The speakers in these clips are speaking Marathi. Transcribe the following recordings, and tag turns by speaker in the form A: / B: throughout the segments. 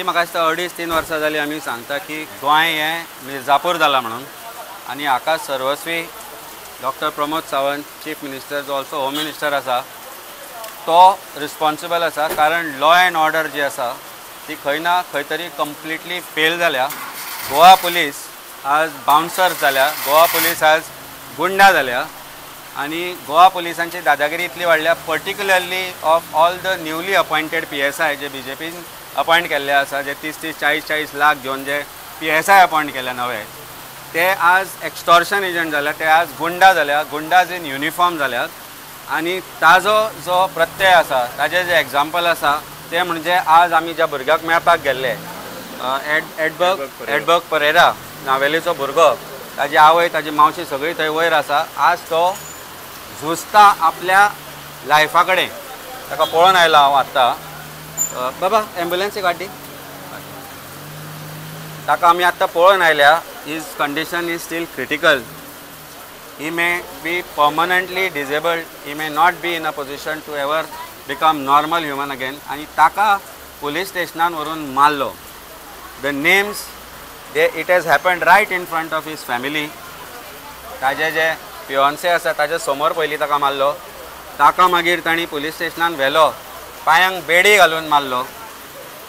A: म्हाका दिसता 2.5-3 वर्सां जालीं आमी सांगता की गोंय हें मिर्जापूर जालां म्हणून आनी हाका सर्वस्वी doctor Pramod Sawant chief minister जो ऑल्सो होम मिनिस्टर आसा तो रिस्पॉन्सिबल आसा कारण लॉ एंड ऑर्डर जी आसा ती खंय ना खंय तरी कंप्लिटली फेल जाल्या. गोवा पुलीस आज बाउन्सर्स जाल्या, गोवा पुलीस आज गुंडा जाल्या आनी गोवा पुलिसांची दादागिरी इतली वाडल्या particularly of all the newly appointed PSI जे BJPन अपॉइंट केल्ले आसा जे 30-30, 40-40 लाख घेवन जे PSI अपॉइंट केल्या नवे ते आज एक्स्टॉर्शन एजंट जाल्या, ते आज गुंडा जाल्या, गुंडाज इन युनिफॉर्म जाल्यात. आनी ताजो जो प्रत्यय आसा ताजें जे एग्जाम्पल आसा ते म्हणजे आज आमी ज्या भुरग्याक मेळपाक गेल्ले एडबर्ग परेरा नावेलीचो भुरगो, ताजी आवय ताजी मावशी सगळी थंय वयर आसा. आज तो झुजता आपल्या लायफा कडेन. ताका पळोवन आयला हांव आत्तां. बाबा एम्बुलन्स एक वाटी. ताका आमी आत्तां पळोवन आयल्या. His condition is still critical. He may be permanently disabled. He may not be in a position to ever become normal human again. आनी ताका पुलीस स्टेशनान व्हरून मारलो. The names it has happened right in front of his family. ताजे जे फियोन्से आसा ताजे समोर पयलीं ताका मारलो. ताका मागीर तांणी पुलीस स्टेशनान व्हेलो, पांयांक बेडी घालून मारलो.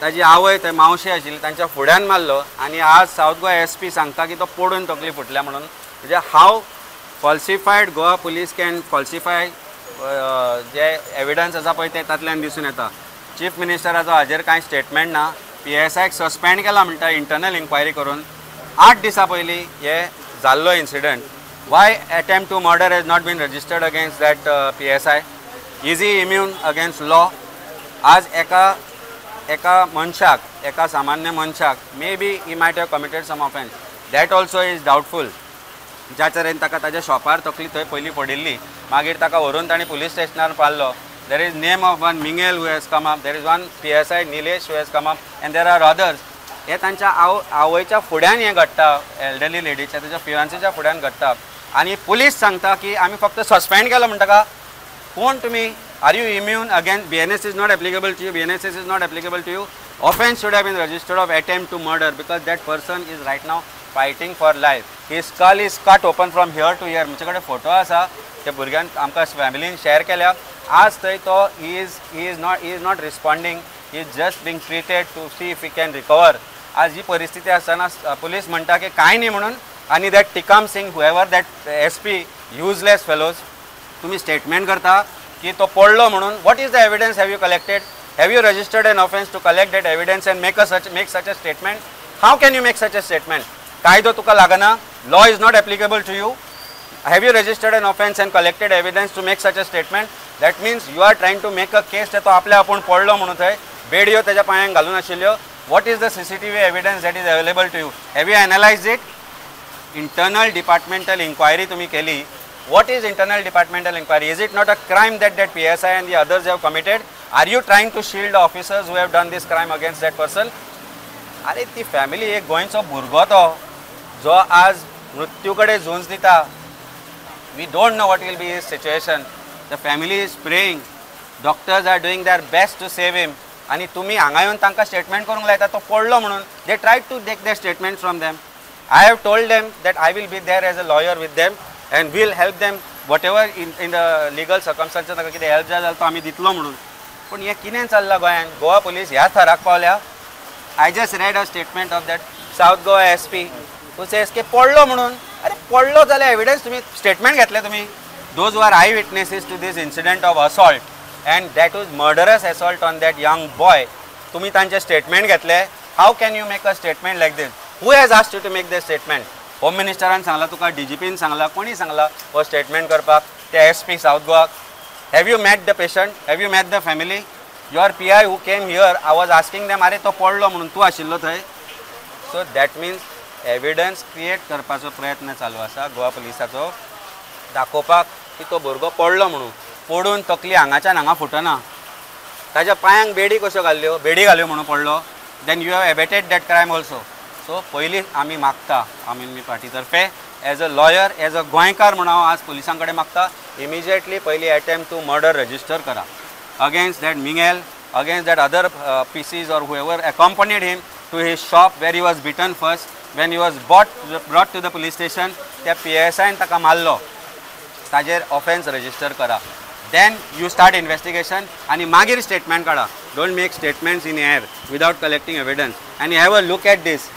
A: ताजी आवय थंय मावशी आशिल्ली तांच्या फुड्यान मारलो. आनी आज सावथ गोवा SP सांगता की तो पडून तकली फुटल्या म्हणून. म्हणजे हाव फॉल्सिफायड गोवा पुलीस कॅन फॉल्सिफाय जे एविडन्स आसा पळय ते तातूंतल्यान दिसून येता. चीफ मिनिस्टराचो हाजेर कांय स्टेटमेंट ना. PSIक सस्पेंड केला म्हणटा इंटरनल इन्क्वायरी करून. 8 दिसां पयलीं हे जाल्लो incident. Why attempt to murder has not been registered against that PSI? Is he immune against law? आज एका मनशाक, एका सामान्य मनशाक maybe he might have committed some offense. That also is doubtful. ज्या तरेन ताका ताज्या शॉपार तकली थंय पयलीं पडिल्ली, मागीर ताका व्हरून ताणें पुलीस स्टेशनार पावलो. There is name of one Mingel who has come up. There is one PSI Nilesh who has come up, and there are others. हे तांच्या आवयच्या फुड्यान हें घडटा, एल्डरली लेडीच्या ताच्या फियांसेच्या फुड्यान घडटा. आनी पुलीस सांगता की आमी फक्त सस्पेंड केलो म्हणटा का. कोण तुमी? Are you immune against BNS is not applicable to you. BNSS is not applicable to you. Offence should have been registered of attempt to murder because that person is right now fighting for life. His skull is cut open from here to here. म्हजे कडेन फोटो आसा, ते भुरग्यान आमकां फॅमिलीन शेअर केल्या. आज थंय तो he is not responding. He is just being treated to see if he can recover. आज ही परिस्थिती आसतना पुलीस म्हणटा की कांय न्ही म्हणून. आनी that Tikam Singh however that SP useless fellows तुम्ही स्टेटमेंट करता की तो पडलो म्हणून. What is the evidence have you collected? Have you registered an offence to collect that evidence and make such a statement? How can you make such a statement? कायदो तुका लागना. Law is not applicable to you. Have you registered an offence and collected evidence to make such a statement? That means you are trying to make a case तो आपल्या आपूण पडलो म्हणून थंय बेडयो त्याच्या पांयांक घालून आशिल्ल्यो. What is the CCTV evidence that is available to you? Have you analysed it? Internal departmental inquiry तुम्ही केली. What is internal departmental inquiry? Is it not a crime that PSI and the others have committed? Are you trying to shield the officers who have done this crime against that person? अरे ती फॅमिली एक गोंयचो भुरगो तो जो आज मृत्यू कडेन झूंज दिता. We don't know what will be his situation. The family is praying. Doctors are doing their best to save him. आणि तुम्ही हांगा येवन तांकां स्टेटमेंट करूंक लायता तो पडलो म्हणून. They tried to take their statements from them. I have told them that I will be there as a lawyer with them and will help them whatever in the legal circumstances ताका कितें हेल्प जाय जाल्यार तो आमी दितलो म्हणून. पूण हें कितें चल्लां गोंयान? गोवा पुलीस ह्या थराक पावल्या. I just read a statement of that South Goa SP who says की पडलो म्हणून. अरे पडलो जाल्यार एविडन्स तुम्ही स्टेटमेंट घेतले तुम्ही. Those who are eyewitnesses to this incident of assault and that was murderous assault on that young boy, तुम्ही तांचे स्टेटमेंट घेतले. How can you make a statement like this? Who has asked you to make this statement? Home मिनिस्टरान सांगला तुका, DGPन सांगला, कोणी सांगला हो स्टेटमेंट करपाक? ते SP south Goa. Have you met the patient? Have you met the family? Your PI who came here, I was asking them अरे तो पडलो म्हणून तूं आशिल्लो थंय. So that means evidence create करपाचो प्रयत्न चालू आसा गोवा पुलिसाचो, दाखोवपाक की तो भुरगो पडलो म्हणून. पडून तकली हांगाच्यान हांगा फुटना. ताज्या पांयांक बेडी कश्यो घाल्ल्यो, बेडी घाल्यो म्हणून पडलो. Then you have abetted that crime also. So पयलीं आमी मागता आमी पार्टी तर्फे as a lawyer, as a गोंयकार म्हणून हांव आज पुलिसां कडेन मागता इमिजिएटली पयलीं अटेम्प्ट टू मर्डर रजिस्टर करा against that Mingel, against that other PCs or whoever accompanied him to his shop where he was beaten first. When he was brought to the police station, त्या PSI ताका मारलो, ताजेर offense register करा. Then you start investigation and मागीर statement काढा. Don't make statements in air without collecting evidence. And you have a look at this.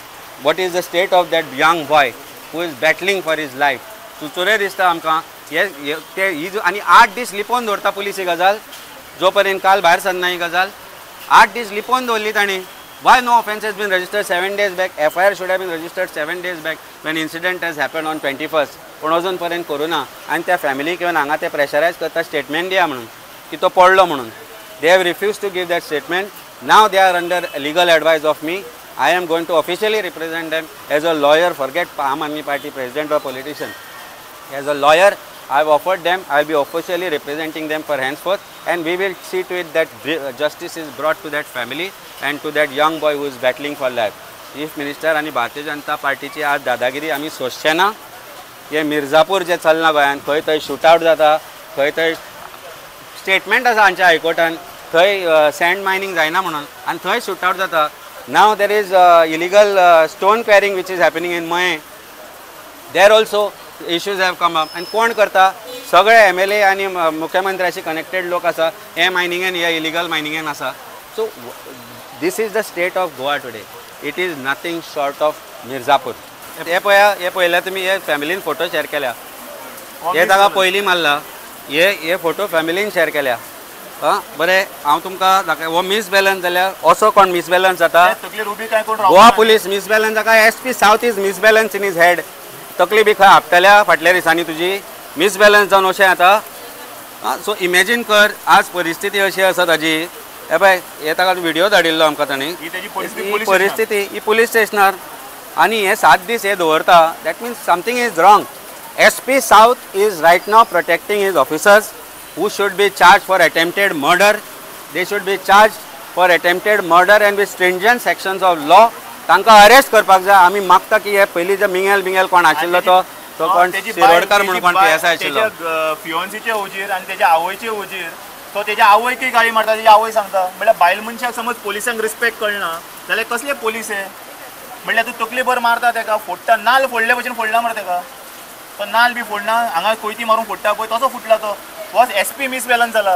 A: What is the state of that young boy who is battling for his life? चुचुरे दिसता आमकां. आनी 8 दीस लिपोवन दवरता पुलीस ही गजाल, जो पर्यंत काल भायर सरना ही गजाल. 8 दीस लिपोवन दवरली तांणी. Why no offence has been registered 7 days back? FIR should have been registered 7 days back when incident has happened on 21st. पण अजून पर्यंत करूना. आनी त्या फॅमिलीक येवन हांगा ते प्रेशरायज करता स्टेटमेंट दिया म्हणून की तो पडलो म्हणून. They have refused to give that statement. Now they are under legal advice of me. I am going to officially represent them as a lawyer. Forget Aam Aadmi Party president or politician. As a lawyer, I have offered them. I will be officially representing them for henceforth, and we will see to it that justice is brought to that family and to that young boy who is battling for life. Chief Minister आणि भारतीय जनता पार्टीची आज दादागिरी आम्ही सोंसचे ना. हे मिर्जापूर जे चलना गोंयांत खंय थंय शूटआउट जाता, खंय थंय स्टेटमेंट आसा हांच्या हायकोर्टान, थंय सँड मायनिंग जायना म्हणून आनी थंय शूटआउट जाता. Now there is illegal stone quarrying which is happening in Mahe. There also issues have come up. And कोण करता? सगळे MLA आणि मुख्यमंत्र्याशी कनेक्टेड लोक आसा. हे मायनिंगेन हे इलिगल मायनिंगेन आसा. So this is the state of Goa today. It is nothing short of Mirzapur. हे पळयल्या तुमी, हे फॅमिलीन फोटो शेअर केल्या. हे ताका पयलीं मारला. हे फोटो फॅमिलीन शेअर केल्या. बरें, हांव तुमकां दाखय. हो मिसबॅलन्स जाल्यार असो कोण मिसबॅलन्स जाता? गोवा पुलीस मिसबॅलन्स जाका. SP south is misbalance in his head. तकली बी खंय आपटल्या फाटल्या दिसांनी तुजी मिसबॅलन्स जावन अशें जाता. सो इमॅजीन कर आज परिस्थिती अशी आसा ताजी. हे पळय, हे ताका व्हिडिओ धाडिल्लो आमकां तांणी. ही परिस्थिती ही पुलीस स्टेशनार आनी हे 7 दीस हे दवरता. That means something is wrong. SP south is right now protecting his officers who should be charged for attempted murder. They should be charged for attempted murder and with stringent sections of law. तांकां अरेस्ट करपाक जाय. आमी मागता की हे पयलीं जे मिंगेल कोण आशिल्लो तो कोण शिरोडकर म्हणून कोण PSI आशिल्लो,
B: फियोन्सीचे हुजीर आनी तेज्या आवयचे हुजीर, तो तेज्या आवयकय गाळी मारता. तेजी आवय सांगता म्हळ्यार बायल मनशाक समज पोलिसांक रिस्पेक्ट कळना जाल्यार कसले पोलीस हे? म्हळ्यार तूं तकली भर मारता तेका, फोडटा, नाल फोडले भशेन फोडला मरे तेका. तो नाल बी फोडना, हांगा कोयती मारून फोडटा पळय तसो फुटला तो. वॉज SP मिसबॅलन्स जाला.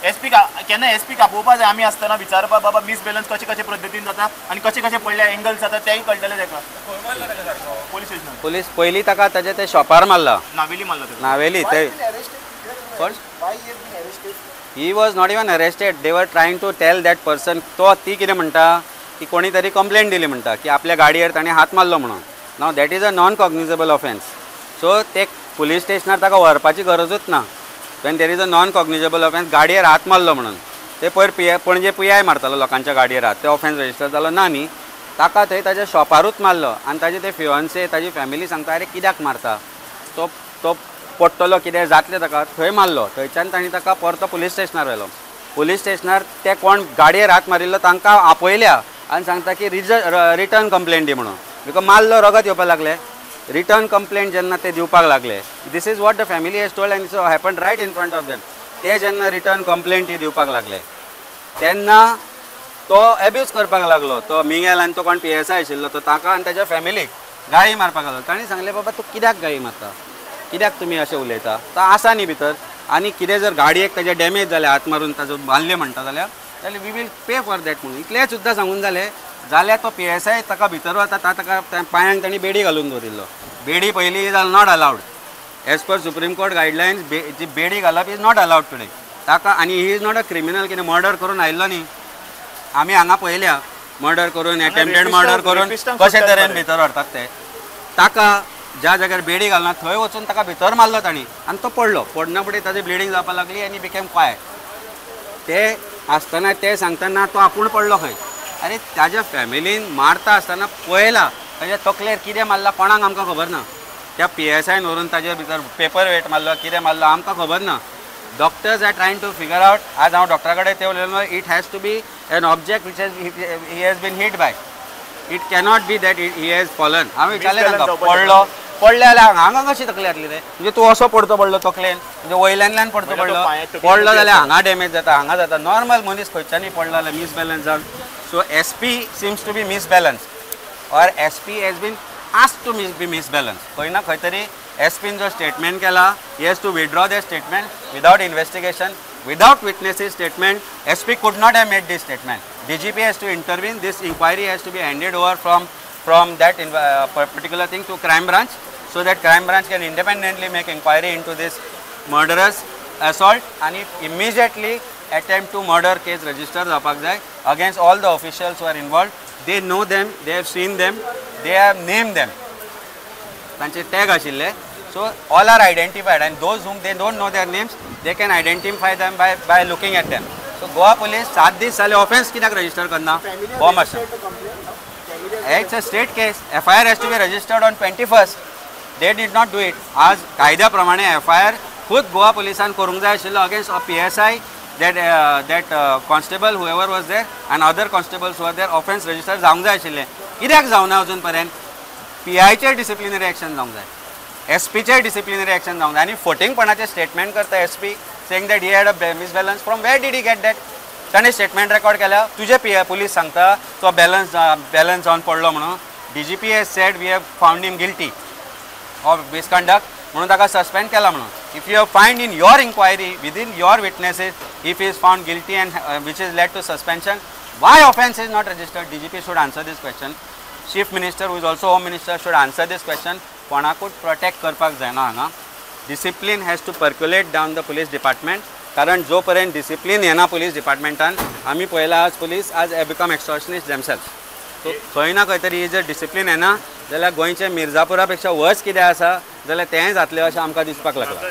B: SP केन्ना SP कापोवपा जाय. आमी आसतना विचारपा बाबा मिसबॅलन्स कशे पद्दतीन जाता आनी कशे पडल्या एंगल्स जाता तेय कळटलें तेका. पोलीस स्टेशनार
A: पुलीस पयलीं ताका ताजे ते शॉपार मारला.
B: नावेली मारला तेका.
A: नावेली ते कोण? He was not even arrested. They were trying to tell that person. तो ती कितें म्हणटा की कोणी तरी कंप्लेंट दिली म्हणटा की आपल्या गाडयेर ताणें हात मारलो म्हणून. नाव that is a non cognizable offence. So ते पुलीस स्टेशनार ताका व्हरपाची गरजूच ना. When there is a non cognizable offence, गाडयेर हात मारलो म्हणून ते पयर पणजे PI मारतालो लोकांच्या गाडयेर हात, ते ऑफेन्स रजिस्टर जालो ना न्ही. ताका थंय ताच्या शॉपारूच मारलो आनी ताजे ते फियोन्से ताजी फॅमिली सांगता अरे कित्याक मारता, तो पडटलो कितें जातलें ताका, थंय मारलो. थंयच्यान तांणी ताका परतो पुलीस स्टेशनार व्हेलो. पुलीस स्टेशनार ते कोण गाडयेर हात मारिल्लो तांकां आपयल्या आनी सांगता की रिटर्न कंप्लेंट दी म्हणून. बिकॉज मारलो रगत येवपाक लागले. रिटर्न कंप्लेंट जेन्ना ते दिवपाक लागले, this is what the family has told and so happen right in front of them. ते जेन्ना रिटर्न कंप्लेंट ही दिवपाक लागले तेन्ना तो एब्यूज करपाक लागलो. तो मिंगेल आनी तो कोण PSI आशिल्लो तो ताका आनी ताच्या फॅमिलीक गाळी मारपाक लागलो. तांणी सांगलें बाबा तूं कित्याक गाळी मारता, कित्याक तुमी अशें उलयता, तो आसा न्ही भितर. आनी कितें जर गाडयेक ताजे डॅमेज जाले हात मारून ताजो बांदले म्हणटा जाल्यार we will pay for that म्हणून इतलें सुद्दां सांगून जाल्यार तो PSI ताका भितर वता ताका पांयांक तांणी बेडी घालून दवरिल्लो. बेडी पयलीं is not allowed as per supreme court guidelines. जी बेडी घालप इज नॉट अलावड टुडे ताका. आनी he is not a criminal, कितें मर्डर करून आयिल्लो न्ही. आमी हांगा पळयल्या मर्डर करून, एटेम्प्टेड मर्डर करून कशे तरेन भितर व्हरतात ते. ताका ज्या जाग्यार बेडी घालना थंय वचून ताका भितर मारलो तांणी आनी तो पडलो. पडना फुडें ताजी ब्लिडींग जावपाक लागली आनी बिकेम क्वायट. ते आसतना ते सांगतना तो आपूण पडलो खंय. अरे ताज्या फॅमिलीन मारता आसतना पळयला ताज्या तकलेर कितें मारला कोणाक आमकां खबर ना. त्या PSIन व्हरून ताजे भितर पेपर वेट मारलो, कितें मारलो आमकां खबर ना. Doctors are trying to figure out. आज हांव डॉक्टरा कडेन ते उलयलो. It has to be an object which he has been hit by. It cannot be that he has fallen. हांवें विचारलें तांकां पडलो पडले जाल्यार हांगा कशी तकली येतली रे म्हणजे तूं असो पडतो पडलो तकलेन म्हणजे वयल्यान पडतो पडलो पडलो जाल्यार हांगा डॅमेज जाता हांगा जाता नॉर्मल मनीस खंयच्यानी पडलो जाल्यार मिसबॅलन्स जावन so SP seems to be misbalance or SP has been asked to be misbalanced. खंय ना खंय तरी SPन जो स्टेटमेंट केला he has to withdraw their statement without investigation, without witnesses statement. SP could not have made this statement. DGP has to intervene. This inquiry has to be handed over from that particular thing to crime branch, so that crime branch can independently make inquiry into this murderous assault and immediately attempt to murder case register जावपाक जाय against all the officials who are involved. They know them, they have seen them, they have named them. तांचे टॅग आशिल्ले. So all are identified and those whom they don't know their names, they can identify them by looking at them. So Goa police 7 दीस जाले offense कित्याक register करना? Bomb assault. It's a state case. FIR has to be registered on 21st. They did not do it. आज कायद्या प्रमाणे FIR खुद गोवा पुलिसान करूंक जाय आशिल्लो against a PSI. That constable whoever was there and other constables who were there offense register जावंक जाय आशिल्लें कित्याक जावना अजून पर्यंत PIचेर डिसिप्लिनरी एक्शन जावंक जाय SPचेर डिसिप्लिनरी एक्शन जावंक जाय आनी फटिंगपणाचें स्टेटमेंट करता SP saying that he had a misbalance. From where did he get that? ताणें स्टेटमेंट रेकॉर्ड केल्या तुजे पुलीस सांगता तो बॅलन्स जावन पडलो म्हणून DGP has said we have found him guilty of misconduct म्हणून ताका सस्पेंड केला म्हणून. If you have find in your inquiry within your witnesses if he is found guilty and which has led to suspension, why offense is not registered? DGP should answer this question. Chief Minister who is also Home Minister should answer this question. कोणाकूच प्रोटेक्ट करपाक जायना हांगा. Discipline has to percolate down the police department. कारण जो पर्यंत डिसिप्लिन येना पुलीस डिपार्टमेंटान आमी पळयला आज पुलीस आज बिकम एक्सटॉर्शनिस्ट देमसेल्स. सो खंय ना खंय तरी जर डिसिप्लिन येना जाल्यार गोंयचे मिर्जापुरा पेक्षा वर्स कितें आसा जाल्यार तेंय जातलें अशें आमकां दिसपाक लागलां.